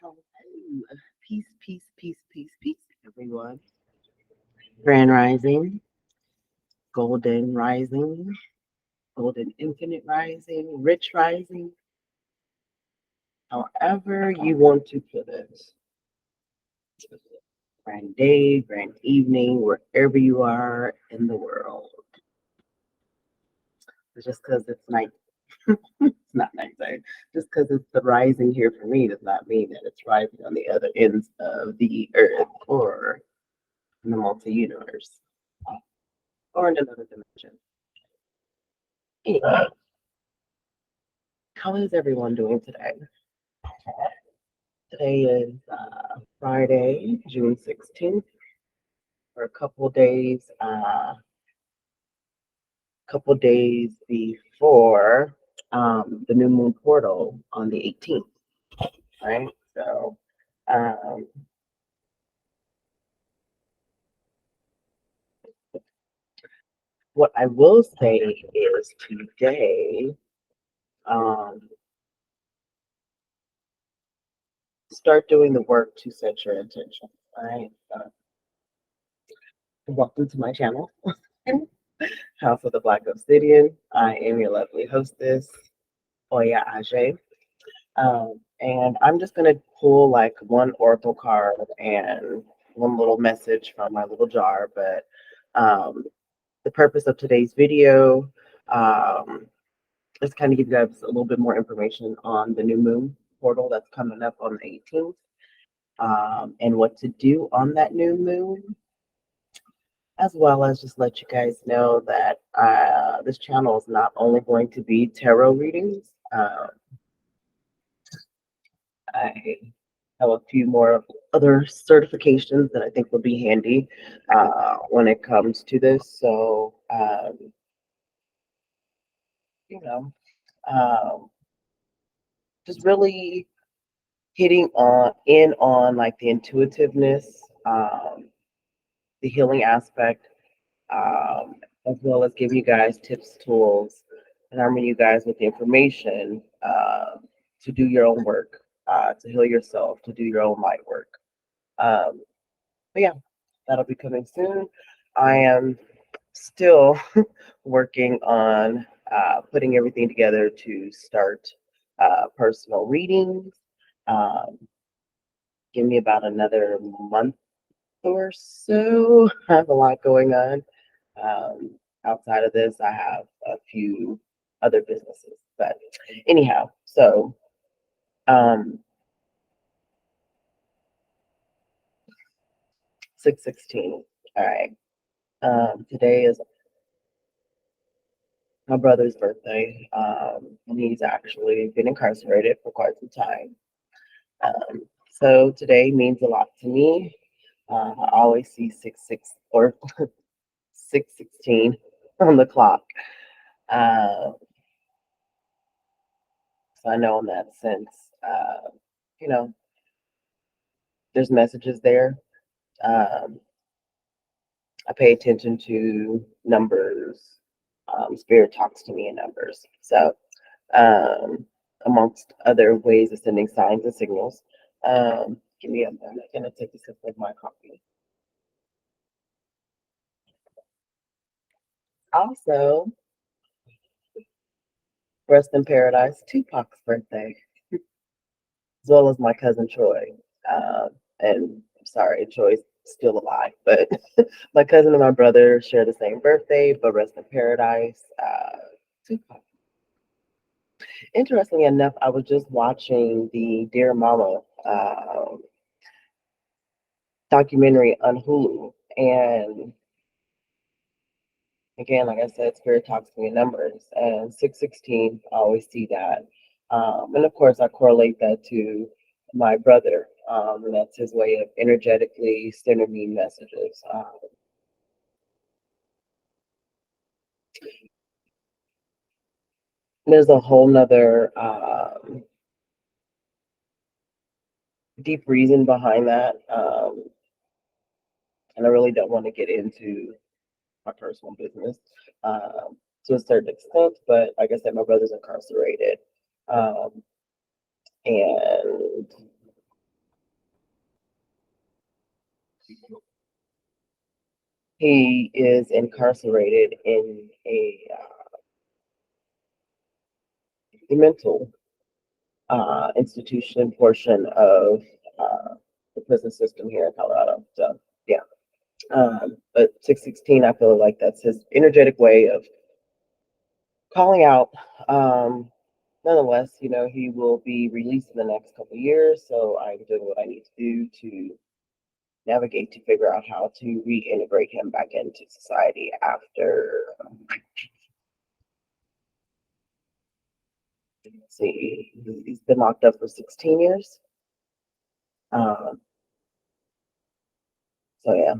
hello. Peace, peace, peace, peace, peace, everyone. Grand Rising, Golden Rising, Golden Infinite Rising, Rich Rising, however you want to put it. Grand day, grand evening, wherever you are in the world. Just because it's night, it's not nighttime. Just because it's the rising here for me does not mean that it's rising on the other ends of the earth or in the multi-universe or in another dimension. Anyway, how is everyone doing today? Today is Friday, June 16th. For a couple days before the new moon portal on the 18th, right? So what I will say is today, start doing the work to set your intention. All right. Welcome to my channel, House of the Black Obsidian. I am your lovely hostess, Oya Ajay. And I'm just going to pull like one oracle card and one little message from my little jar. But the purpose of today's video is kind of give you guys a little bit more information on the new moon portal that's coming up on the 18th, and what to do on that new moon, as well as just let you guys know that this channel is not only going to be tarot readings. I have a few more other certifications that I think will be handy when it comes to this. So, you know, just really hitting on like the intuitiveness, the healing aspect, as well as giving you guys tips, tools, and arming you guys with the information to do your own work, to heal yourself, to do your own light work. But yeah, that'll be coming soon. I am still working on putting everything together to start personal readings. Give me about another month or so. I have a lot going on. Outside of this, I have a few other businesses. But anyhow, so 6/16. All right. Today is my brother's birthday, and he's actually been incarcerated for quite some time. So today means a lot to me. I always see 6/6 or 6/16 on the clock. So I know in that sense, you know, there's messages there. I pay attention to numbers. Spirit talks to me in numbers. So, amongst other ways of sending signs and signals. Give me a moment. I'm going to take a sip of my coffee. Also, Rest in Paradise, Tupac's birthday, as well as my cousin Troy. And I'm sorry, Troy's still alive, but my cousin and my brother share the same birthday, but Rest in Paradise, Tupac. Interestingly enough, I was just watching the Dear Mama documentary on Hulu, and again, like I said, Spirit talks to me in numbers, and 6/16, I always see that. And of course, I correlate that to my brother, and that's his way of energetically sending me messages. There's a whole nother deep reason behind that, and I really don't want to get into my personal business to a certain extent, but like I said, my brother's incarcerated, and He is incarcerated in a mental institution portion of the prison system here in Colorado. So, yeah. But 616, I feel like that's his energetic way of calling out. Nonetheless, you know, he will be released in the next couple of years. So I'm doing what I need to do to navigate to figure out how to reintegrate him back into society after, let's see, he's been locked up for 16 years. Um, so yeah,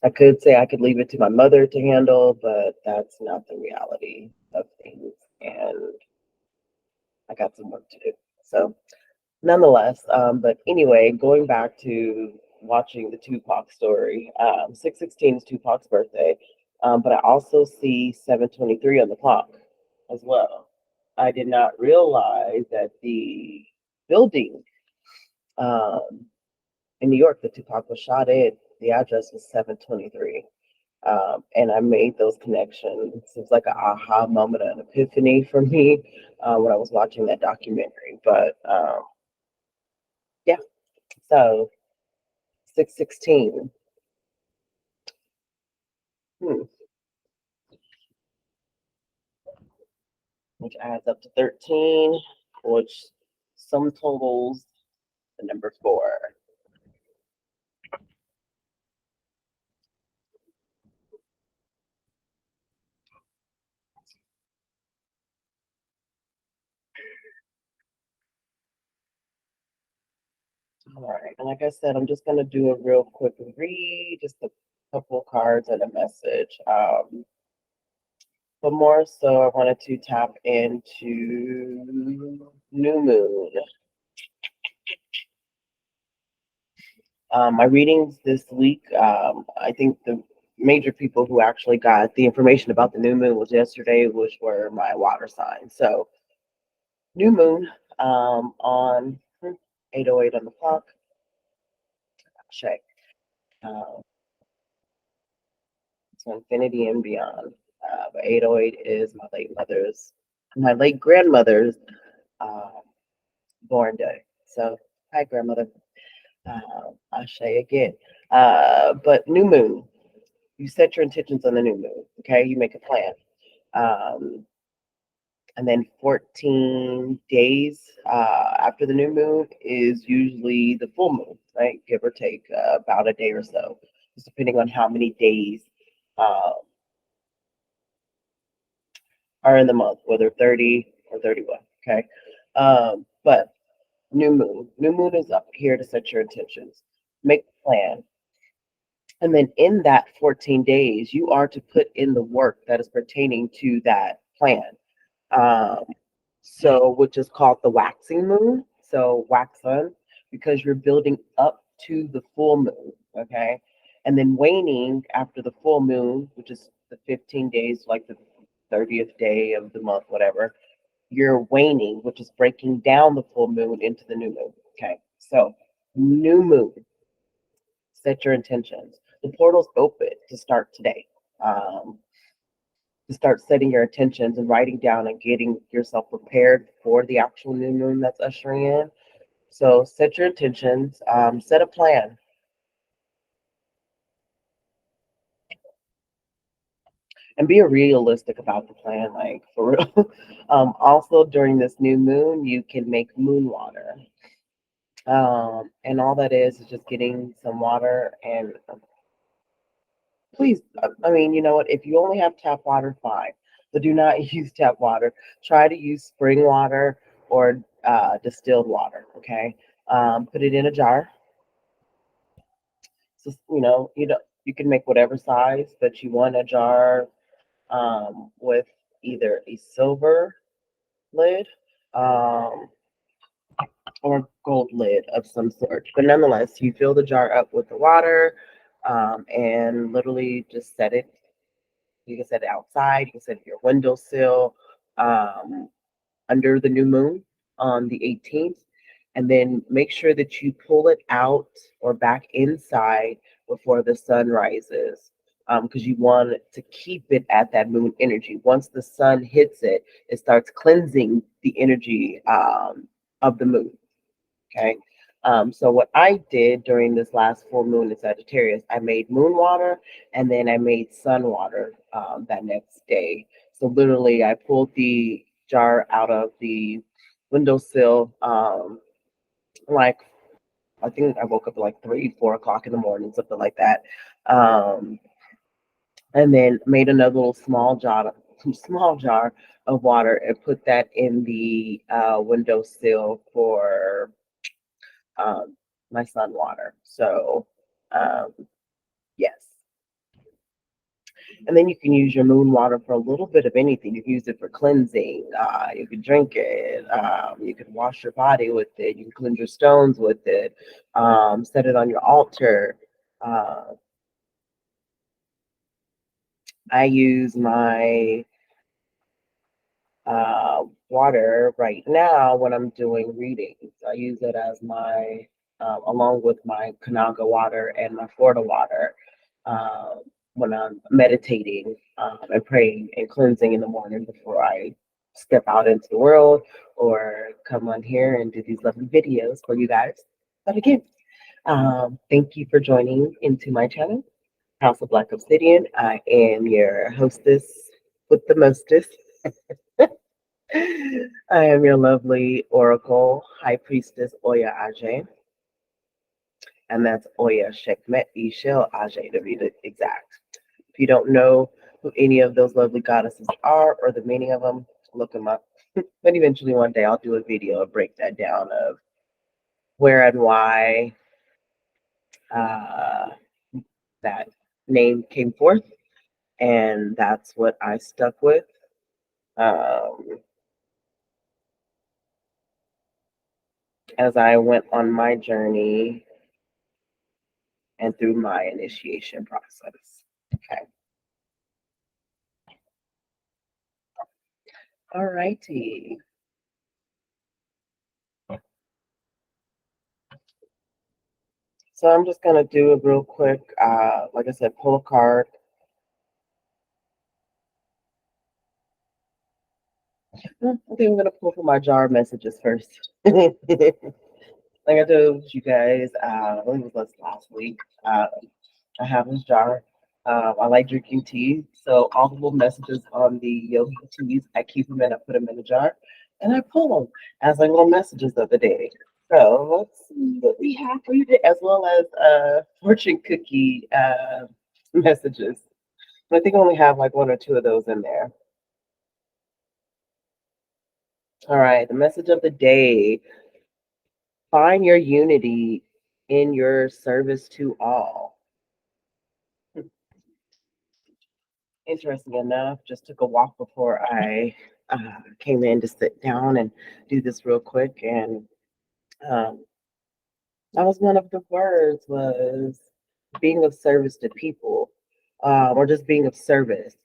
I could say I could leave it to my mother to handle, but that's not the reality of things. And I got some work to do. So nonetheless, but anyway, going back to watching the Tupac story, 616 is Tupac's birthday, but I also see 723 on the clock as well. I did not realize that the building in New York that Tupac was shot in, the address was 723. And I made those connections. It was like an aha moment, an epiphany for me when I was watching that documentary. But yeah, so 616, which adds up to 13, which sum totals the number 4. All right, and like I said, I'm just going to do a real quick read, just a couple cards and a message. But more so, I wanted to tap into new moon. My readings this week, I think the major people who actually got the information about the new moon was yesterday, which were my water signs. So, new moon on 8:08 on the clock. Check. Uh, to infinity and beyond. But 8:08 is my late grandmother's uh, born day. So, hi, grandmother. Ashe again. But new moon, you set your intentions on the new moon. Okay, you make a plan. Um, and then 14 days after the new moon is usually the full moon, right? Give or take about a day or so, just depending on how many days uh, are in the month, whether 30 or 31. Okay. But new moon is up here to set your intentions, make a plan. And then in that 14 days, you are to put in the work that is pertaining to that plan. Um, so, which is called the waxing moon. So, wax sun, because you're building up to the full moon. Okay. And then waning after the full moon, which is the 15 days, like the 30th day of the month, whatever, you're waning, which is breaking down the full moon into the new moon. Okay. So, new moon, set your intentions. The portal's open to start today. Um, to start setting your intentions and writing down and getting yourself prepared for the actual new moon that's ushering in. So set your intentions, set a plan, and be realistic about the plan, like for real. Also, during this new moon, you can make moon water. And all that is just getting some water and please, I mean, you know what? If you only have tap water, fine. But do not use tap water. Try to use spring water or distilled water. Okay. Put it in a jar. So you can make whatever size, but you want a jar with either a silver lid um, or gold lid of some sort. But nonetheless, you fill the jar up with the water and literally just set it. You can set it outside. You can set it your windowsill um, under the new moon on the 18th. And then make sure that you pull it out or back inside before the sun rises, because you want to keep it at that moon energy. Once the sun hits it, it starts cleansing the energy of the moon. Okay. So what I did during this last full moon in Sagittarius, I made moon water and then I made sun water that next day. So literally, I pulled the jar out of the windowsill, like I think I woke up at like 3, 4 o'clock in the morning, something like that. And then made another little small jar of water and put that in the windowsill for my sun water. So, yes. And then you can use your moon water for a little bit of anything. You can use it for cleansing. You can drink it. You can wash your body with it. You can cleanse your stones with it. Set it on your altar. I use my water right now when I'm doing readings. I use it as my, along with my Kanaga water and my Florida water, when I'm meditating and praying and cleansing in the morning before I step out into the world or come on here and do these lovely videos for you guys. But again, thank you for joining into my channel, House of Black Obsidian. I am your hostess with the mostest. I am your lovely Oracle High Priestess Oya Ajay, and that's Oya Shekmet Ishel Ajay to be exact. If you don't know who any of those lovely goddesses are or the meaning of them, look them up. But eventually one day I'll do a video and break that down of where and why that name came forth, and that's what I stuck with. As I went on my journey and through my initiation process. Okay. All righty. So I'm just going to do a real quick, like I said, pull a card. I think I'm going to pull from my jar messages first. Like I told you guys, I think it was last week, I have this jar. I like drinking tea, so all the little messages on the yogi teas, I keep them and I put them in a jar, and I pull them as like little messages of the day. So let's see what we have for you today, as well as fortune cookie messages. I think I only have like 1 or 2 of those in there. All right, the message of the day: find your unity in your service to all. Interesting enough, just took a walk before I came in to sit down and do this real quick, and that was one of the words, was being of service to people, or just being of service,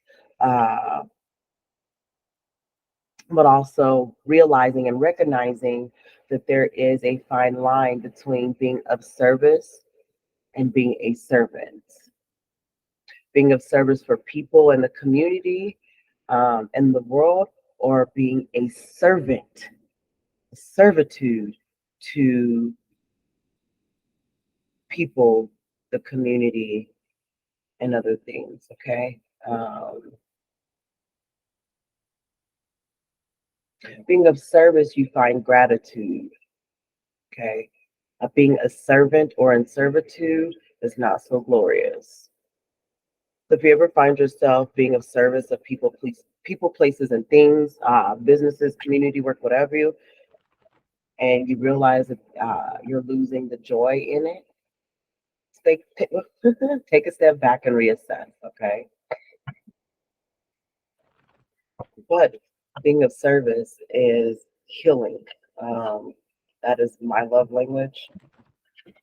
but also realizing and recognizing that there is a fine line between being of service and being a servant. Being of service for people in the community, in the world, or being a servant, servitude to people, the community, and other things. Okay. Being of service, you find gratitude. Okay. Being a servant or in servitude is not so glorious. If you ever find yourself being of service of people, places, and things, businesses, community work, whatever you, and you realize that you're losing the joy in it, take a step back and reassess. Okay. But being of service is healing. That is my love language.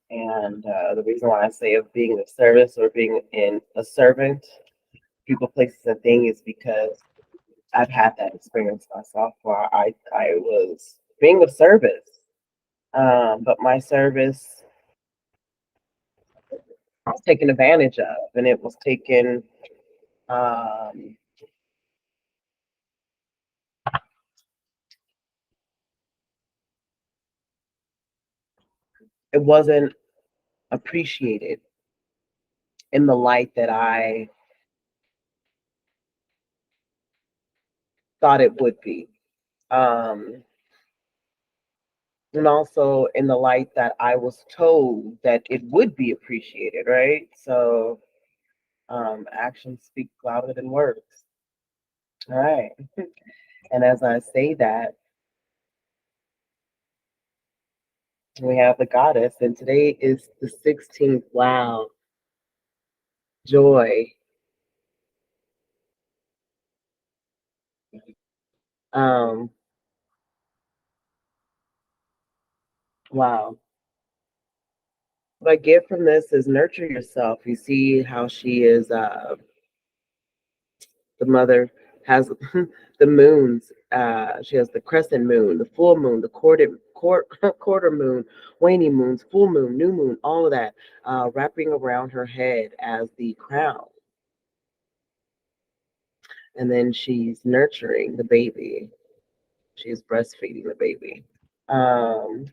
And the reason why I say of being of service or being in a servant, people, places, and things, is because I've had that experience myself where I was being of service. But my service was taken advantage of, and it was taken. Um, it wasn't appreciated in the light that I thought it would be. Um, and also in the light that I was told that it would be appreciated, right? So actions speak louder than words. All right. And as I say that, we have the goddess, and today is the 16th. Wow. Joy. Um, wow. What I get from this is nurture yourself. You see how she is the mother has the moons. She has the crescent moon, the full moon, the quarter moon, waning moons, full moon, new moon, all of that wrapping around her head as the crown. And then she's nurturing the baby. She's breastfeeding the baby. Um,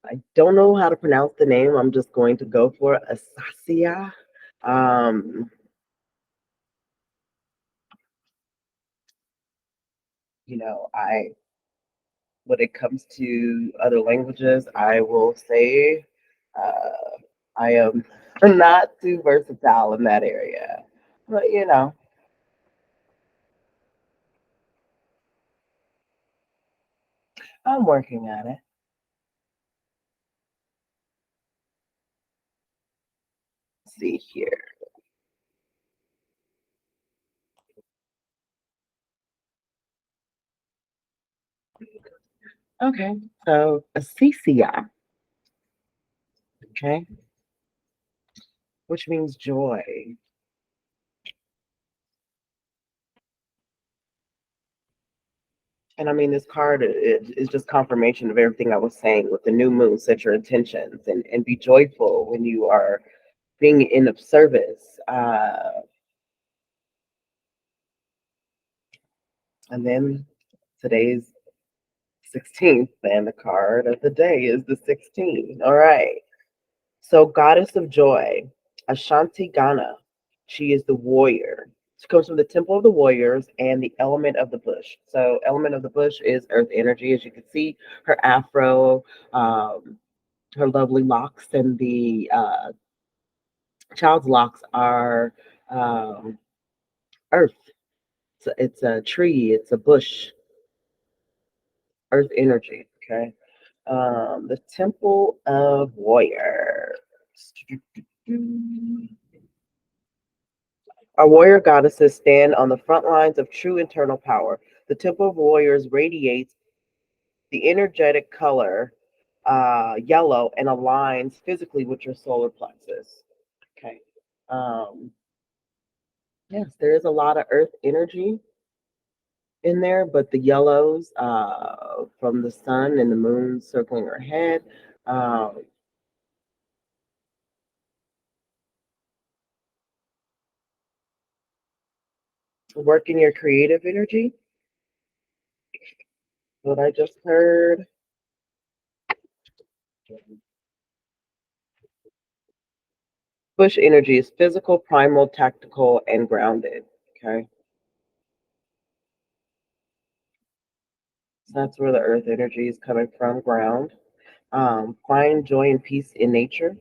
I don't know how to pronounce the name. I'm just going to go for Asasia. Um, I when it comes to other languages, I will say I am not too versatile in that area. But I'm working on it. Let's see here. Okay, so Asasia, okay, which means joy. And I mean, this card is just confirmation of everything I was saying with the new moon. Set your intentions and be joyful when you are being in of service. And then today's 16th, and the card of the day is the 16. All right. So, goddess of joy, Ashanti Ghana. She is the warrior. She comes from the temple of the warriors and the element of the bush. So, element of the bush is earth energy. As you can see, her afro, her lovely locks, and the child's locks are earth. So it's a tree, it's a bush, earth energy. Okay. The temple of warriors. Our warrior goddesses stand on the front lines of true internal power. The temple of warriors radiates the energetic color yellow and aligns physically with your solar plexus. Okay. Um, yes, there is a lot of earth energy in there, but the yellows from the sun and the moon circling her head. Um, Working your creative energy. What I just heard. Bush energy is physical, primal, tactical, and grounded. Okay. So that's where the earth energy is coming from, ground. Find joy and peace in nature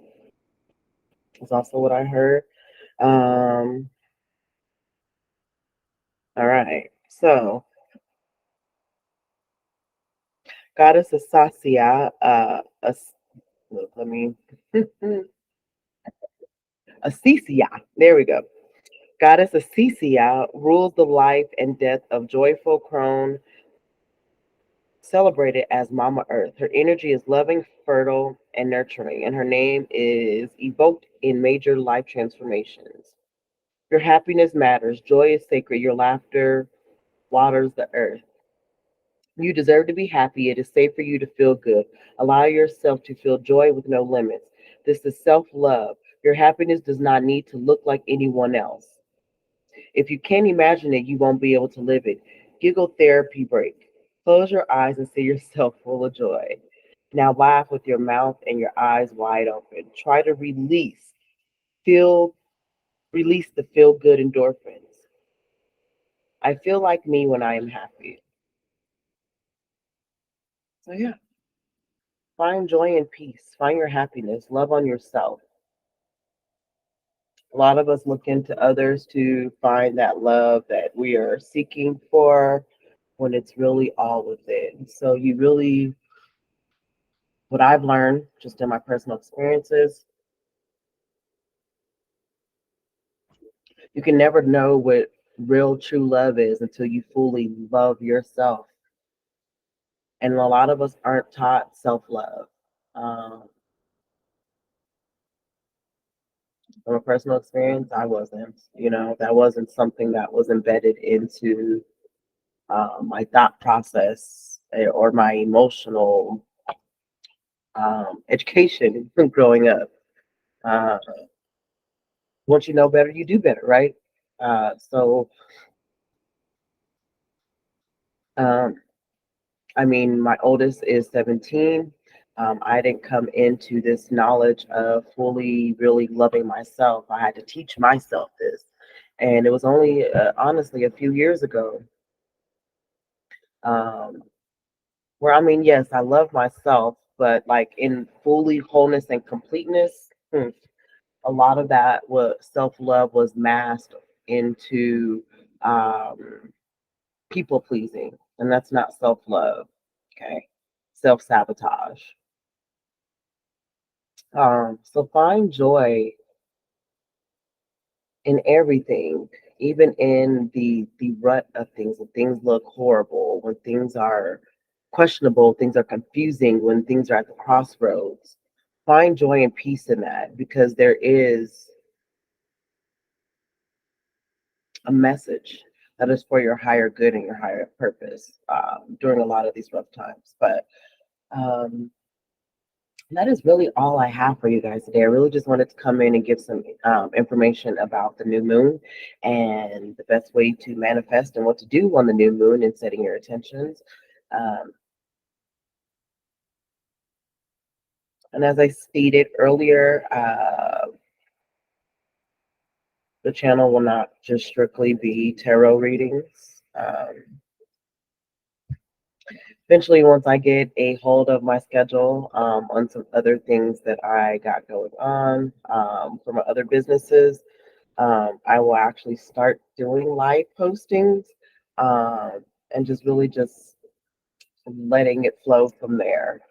is also what I heard. Um, all right. So, Goddess Asasia, let me, Asisia, there we go. Goddess Asisia rules the life and death of joyful crone celebrated as Mama Earth. Her energy is loving, fertile, and nurturing, and her name is evoked in major life transformations. Your happiness matters. Joy is sacred. Your laughter waters the earth. You deserve to be happy. It is safe for you to feel good. Allow yourself to feel joy with no limits. This is self love. Your happiness does not need to look like anyone else. If you can't imagine it, you won't be able to live it. Giggle therapy break. Close your eyes and see yourself full of joy. Now laugh with your mouth and your eyes wide open. Try to feel, release the feel good endorphins. I feel like me when I am happy. So yeah, find joy and peace. Find your happiness. Love on yourself. A lot of us look into others to find that love that we are seeking for when it's really all within. So you really, what I've learned just in my personal experiences, you can never know what real true love is until you fully love yourself. And a lot of us aren't taught self-love. Um, from a personal experience, I wasn't. That wasn't something that was embedded into my thought process or my emotional education growing up. Uh, Once you know better, you do better, right? So, um, I mean, my oldest is 17. I didn't come into this knowledge of fully, really loving myself. I had to teach myself this. And it was only, honestly, a few years ago, um, where, I mean, yes, I love myself, but like in fully wholeness and completeness, a lot of that was self love was masked into people pleasing, and that's not self love. Okay, self sabotage. So find joy in everything, even in the rut of things. When things look horrible, when things are questionable, things are confusing, when things are at the crossroads. Find joy and peace in that because there is a message that is for your higher good and your higher purpose during a lot of these rough times. But um, that is really all I have for you guys today. I really just wanted to come in and give some information about the new moon and the best way to manifest and what to do on the new moon and setting your intentions. Um, and as I stated earlier, the channel will not just strictly be tarot readings. Eventually, once I get a hold of my schedule on some other things that I got going on for my other businesses, I will actually start doing live postings and just really just letting it flow from there.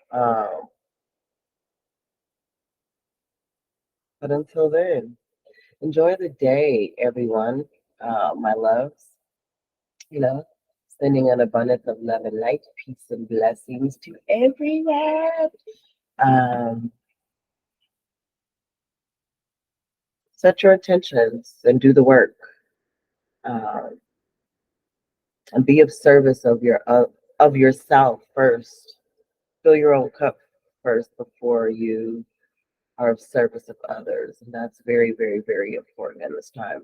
But until then, enjoy the day, everyone. My loves, you know, sending an abundance of love and light, peace and blessings to everyone. Um, Set your intentions and do the work. Um, and be of service of yourself first. Fill your own cup first before you are of service of others, and that's very, very, very important in this time.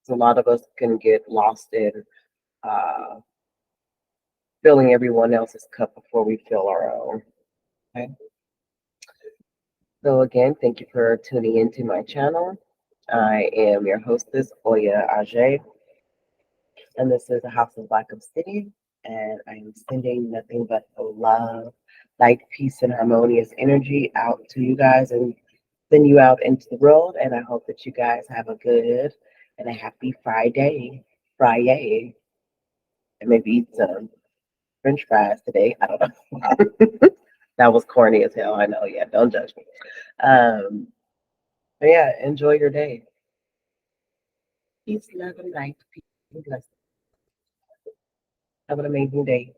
So a lot of us can get lost in uh, filling everyone else's cup before we fill our own. Okay. So again, thank you for tuning into my channel. I am your hostess, Oya Ajay, and this is a House of Black Obsidian, and I am sending nothing but love, light, peace, and harmonious energy out to you guys and send you out into the world. And I hope that you guys have a good and a happy Friday, and maybe eat some French fries today. I don't know. That was corny as hell. I know. Yeah, don't judge me. But yeah, enjoy your day. Peace, love, and light. Peace and blessings. Have an amazing day.